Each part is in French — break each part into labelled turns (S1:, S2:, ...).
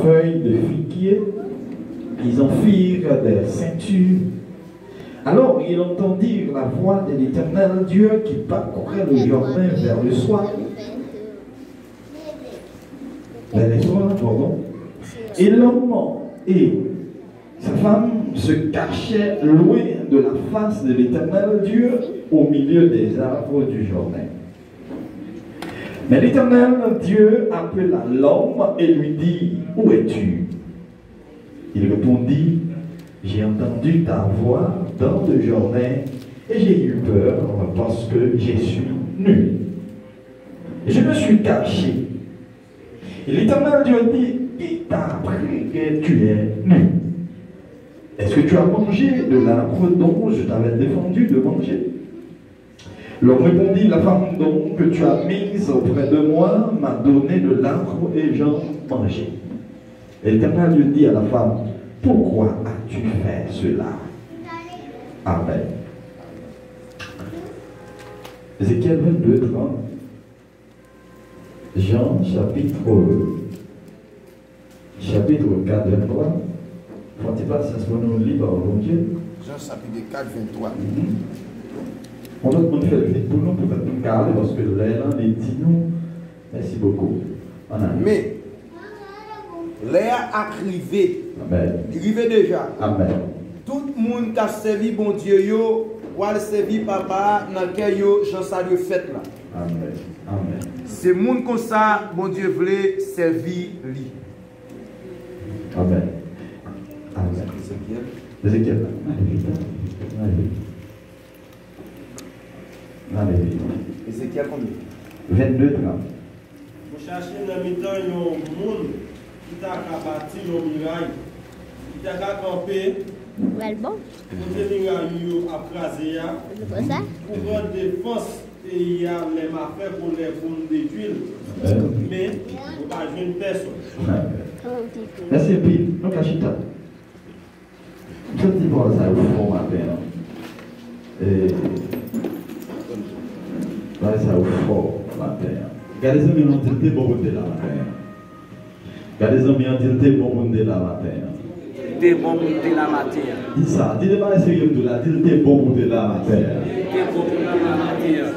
S1: feuilles de figuier, ils en firent des ceintures. Alors il entendit la voix de l'Éternel Dieu qui parcourait le Jourdain vers le soir. Vers le soir, pardon. Et l'homme et sa femme se cachaient loin de la face de l'Éternel Dieu au milieu des arbres du Jourdain. Mais l'Éternel Dieu appela l'homme et lui dit, où es-tu? Il répondit, j'ai entendu ta voix dans le Jourdain et j'ai eu peur parce que je suis nu. Et je me suis caché. Et l'Éternel Dieu dit, qui t'a appris que tu es nu? Est-ce que tu as mangé de l'arbre dont je t'avais défendu de manger? L'homme répondit, la femme donc que tu as mise auprès de moi m'a donné de l'arbre et j'en mangeai. Et l'Éternel Dieu dit à la femme, pourquoi as-tu fait cela? Amen. Ézéchiel 22, 30. Jean chapitre 4, 23. Faut-il pas s'asseoir nous libre au Dieu?
S2: Jean chapitre 4, 23.
S1: On va demander faire vite pour nous, peut-être nous garder, parce que là, on est dit nous. Merci beaucoup.
S2: Mais, l'air a crivé.
S1: Amen.
S2: Crivé déjà.
S1: Amen.
S2: Tout le monde qui a servi bon Dieu, ou a servi papa, dans lequel Jean salut fait là.
S1: Amen. Amen.
S2: C'est le monde comme ça, bon Dieu voulait servir lui.
S1: Amen. Amen. Ézéchiel. Allez.
S2: Ézéchiel combien?
S1: 22, 30.
S3: Vous cherchez dans le temps un monde qui t'a bâti une muraille, qui t'a campé,
S4: Ouais, bon.
S3: pour te muraille à craser,
S4: C'est quoi ça?
S3: pour prendre défense, et il y a les affaires pour les fonds d'études, mais vous ne pas une personne.
S1: Merci, puis, nous cachons. Je dis bon, ça au fond matin. Et. Là, ça au fond matin. Regardez les amis, on dit bon de la matin. Regardez les amis, on dit bon de la matin.
S2: T'es bon de la matin.
S1: Dis ça, dis pas sérieux de la, dis bon de la matin.
S2: T'es bon de la matin.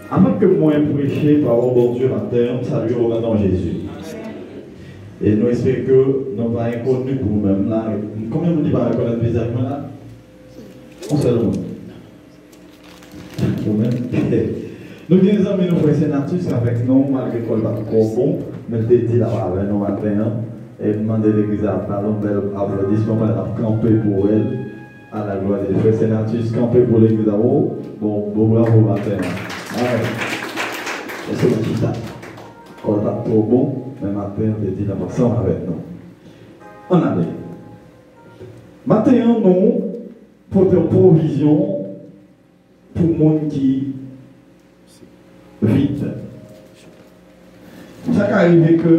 S1: Avant que moi prêcher par bon Dieu matin, salut au nom de Jésus. Et nous espérons que nous pas inconnus pour nous-mêmes là. Combien de gens ne connaissent le visage là? On seul monde. Nous bien les amis, nous faisons sénatus avec nous, malgré qu'on va trop bon, mais je dit là avec nous matin, et demander l'église à faire un bel applaudissement, elle a campé pour elle, à la gloire des frères sénatus, campé pour l'église à vous. Bon, bravo matin. Et c'est petit ça. On va trop bon, mais matin, on dit là ensemble avec nous. On a dit. Matin, nous, pour une provision pour le monde qui vite. Ça arrive que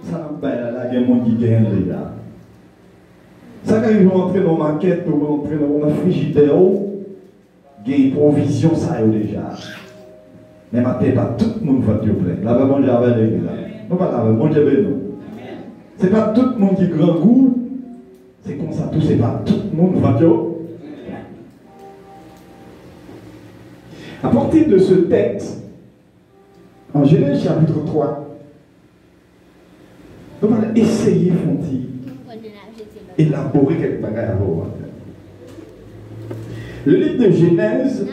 S1: ça n'a pas il y a des gens qui gagnent déjà. Ça arrive à entrer dans la maquette ou entrer dans la frigidaire, il y a une provision ça déjà. Mais maintenant, pas tout le monde va te plaire. Là, bon Dieu avec l'église. Non, pas là, bon Dieu avec nous. Ce n'est pas tout le monde qui grand goût. C'est comme ça, tout, c'est pas tout le monde va te plaire. À partir de ce texte, en Genèse chapitre 3, nous allons essayer d'élaborer quelques bagages à vous. Le livre de Genèse,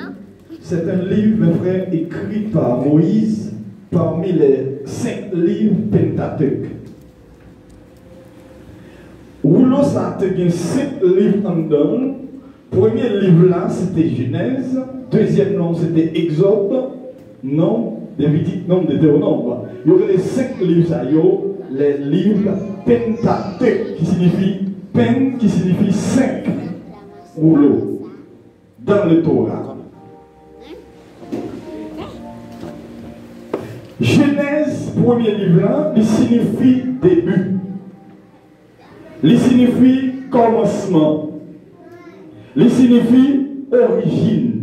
S1: c'est un livre, mes frères, écrit par Moïse parmi les 5 livres Pentateuque. Rouleau, ça a été 5 livres en dedans. Premier livre là, c'était Genèse. Deuxième nom, c'était Exode. Non, Lévitique, non, Deutéronome. Il y aurait les 5 livres, ça, les livres Pentateuque, qui signifie pen, qui signifie 5 rouleaux dans le Torah. Genèse, premier livre là, il signifie début. Il signifie commencement. Il signifie origine.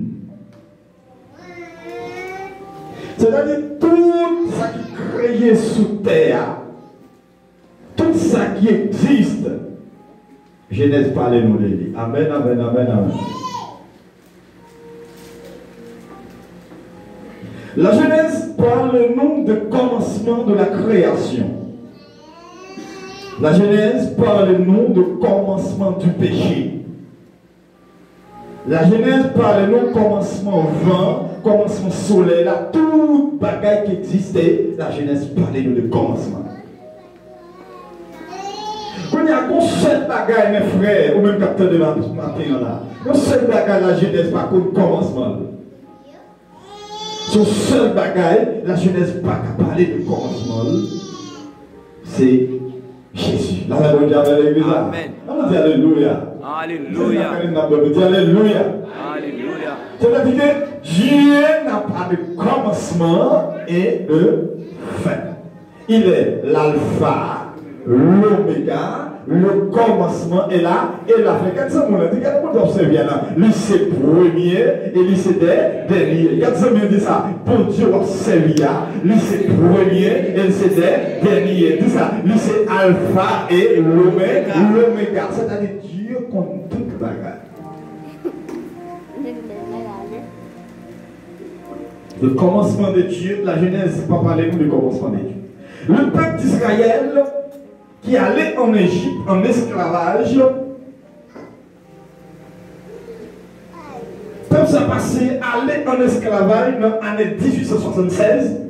S1: C'est-à-dire tout ce qui est créé sous terre, tout ce qui existe. Genèse parle nous de lui. Amen, amen, amen, amen. La Genèse parle nous de commencement de la création. La Genèse parle nous de commencement du péché. La Genèse parle nous commencement vent, commencement soleil, là, tout bagaille qui existait, la Genèse parle nous de commencement. Quand il y a un seul bagaille, mes frères, ou même capteur de matin là, un seul bagaille, la Genèse par contre commencement. Son seul bagaille, la Genèse pas qu'à parler de commencement, c'est Jésus. La bonne Dieu avec l'église.
S4: Amen.
S1: On dit Alléluia.
S4: Alléluia.
S1: Alléluia.
S4: Alléluia.
S1: C'est-à-dire que Dieu n'a pas de commencement et de fin. Il est l'alpha, l'oméga, le commencement est là et la fin. Quand ça, on a dit, quand on observe là, lui c'est premier et lui c'est dernier. Quand ça, on dit ça, bon Dieu observe là, lui c'est premier et lui c'est dernier. Tout ça, lui c'est alpha et l'oméga. C'est-à-dire Dieu compte toute la bagarre. Le commencement de Dieu, la Genèse, c'est pas parler nous du commencement de Dieu. Le peuple d'Israël qui allait en Égypte en esclavage, le peuple s'est passé, allait en esclavage dans l'année 1876.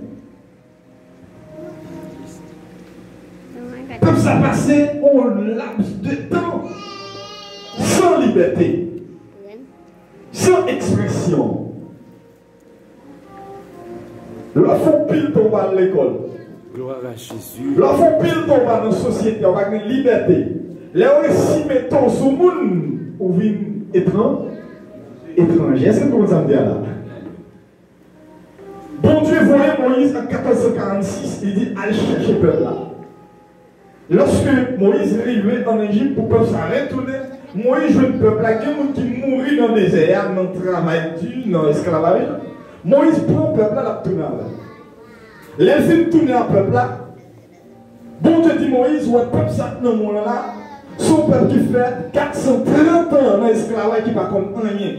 S1: Le peuple s'est passé un laps de temps sans liberté, sans expression. Là, il faut pile tomber à l'école.
S4: Gloire à Jésus.
S1: Là, il faut pile tomber dans la société. On va avoir une liberté. Là, on est si mettons sur le monde où vient étranger. Est-ce que vous comprenez là? Bon Dieu voyait Moïse en 1446. Il dit allez chercher le peuple là. Lorsque Moïse est arrivé en Égypte pour que le peuple s'arrête, Moïse joue le peuple là. Il y a des gens qui mourent dans le désert, dans le travail dur, dans l'esclavage. Moïse prend le peuple là, la tourne là. Laissez tourner le peuple là. Bon Dieu dit Moïse, ouais, le peuple ça dans le monde là. Son peuple qui fait 430 ans dans l'esclavage qui ne va comme rien.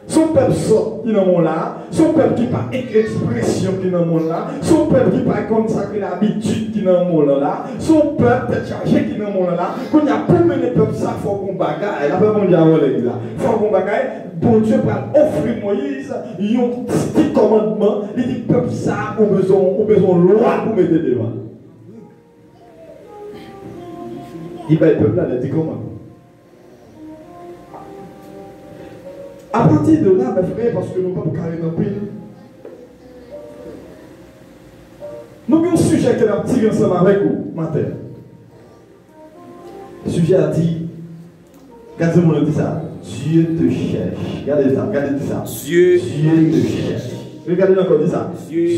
S1: Son peuple sort qui est dans le monde là. Son peuple qui n'a pas expression qui est dans le monde là. Son peuple qui n'a pas consacré l'habitude qui est dans le monde là. Son peuple est chargé qui est dans le monde là. Quand il y a pour mener le peuple ça, il faut qu'on bagaille. La peuple mondiale là. Il faut qu'on bagaille. Bon Dieu va offrir Moïse un petit commandement. Il dit peuple ça, on a besoin de loi pour mettre devant. Il va le peuple là, il dit comment? À partir de là, mes frères, parce que nous ne pouvons pas carrer dans le pays, nous avons un sujet que nous avons tiré ensemble avec vous, matin. Le sujet a dit, regardez-moi, on dit ça, Dieu te cherche. Regardez ça. Dieu te cherche. Regardez encore, dit ça. Dieu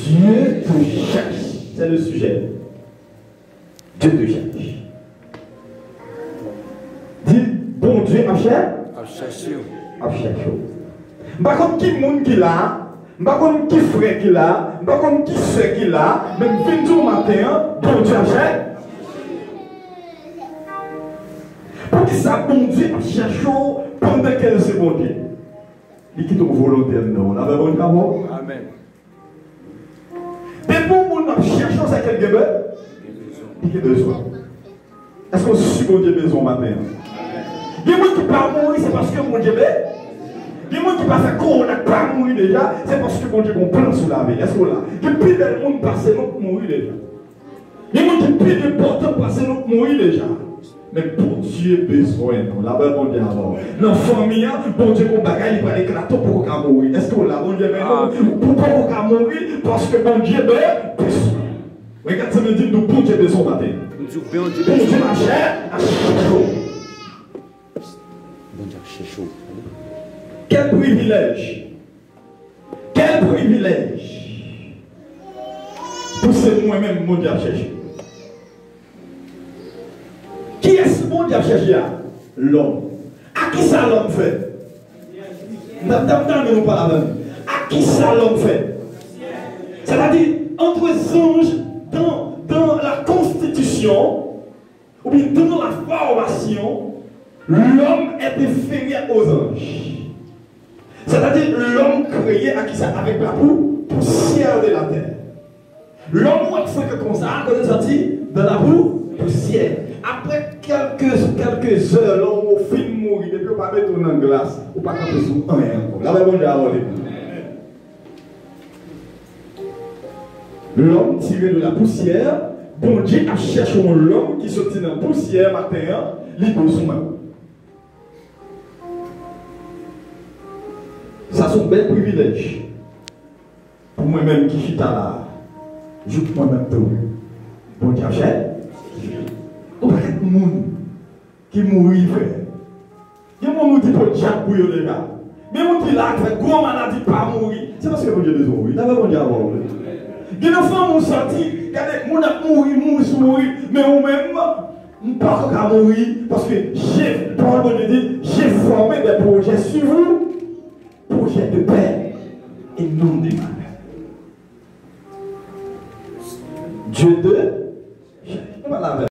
S1: te cherche. C'est le sujet. Dieu te cherche. Dis, bon Dieu, à chercher. Par contre, qui monde qui l'a, par contre, qui frère qui l'a, par contre, qui sœur qui l'a, même 20 jours matin, bon Dieu cherche. Pour que ça, bon Dieu cherche pendant qu'elle se bon Dieu. Il quitte au volontaire, non, on avait bon travail.
S4: Amen.
S1: Mais pour nous cherchons, c'est quel besoin? Il y a besoin. Est-ce qu'on suit bon Dieu besoin matin? Il y a des gens qui ne peuvent pas mourir, c'est parce que mon Dieu est. Il y a des gens qui ne peuvent pas mourir déjà, c'est parce que mon Dieu a un plan sur la vie. Est-ce qu'on l'a? Il y a plus de monde passer notre mourir déjà. Il y a des gens qui plus important passer notre mourir déjà. Mais pour Dieu besoin, la belle mon Dieu alors. Dans la famille, bon Dieu, mon bagage, il va éclater pour qu'on mourir. Est-ce qu'on l'a? Bon Dieu, pour qu'on mourir, parce que mon Dieu a besoin. Regarde, ça me dit, nous, bon Dieu besoin matin. Bon Dieu a chaud. Quel privilège! Quel privilège! Pour ce moi-même, mon Dieu a cherché. Qui est-ce que mon Dieu a cherché? L'homme. À qui ça l'homme fait? Nous parlons. À qui ça l'homme fait? C'est-à-dire, entre les anges, dans la constitution, ou bien dans la formation, l'homme est inférieur aux anges. C'est-à-dire l'homme créé à qui ça avec la poussière de la terre. L'homme ou fait que comme ça, quand il est sorti dans la poussière. Après quelques heures, l'homme au fin de mourir, depuis qu'on ne peut pas mettre dans la glace, ou pas camper sous un encore. Là, bon Dieu a volé. L'homme tiré de la poussière, bon Dieu a cherché l'homme qui sortit dans la poussière matin, libre sous main. Ça, c'est un bel privilège. Pour moi-même qui suis là, je suis moi-même tout. Bon Dieu a cherché. Il n'y a pas de monde qui mourit, frère. Il y a des gens qui disent que Dieu pour les gars. Mais les gens qui là, qui gros maladie, pas mourir. C'est parce que Dieu a besoin de mourir. D'abord, Dieu a besoin de mourir. Il y a des femmes qui sont sorties, regardez, les gens qui mourir, mais vous-même, vous ne pouvez pas mourir parce que j'ai formé des projets sur vous, projets de paix et non de malheur. Dieu de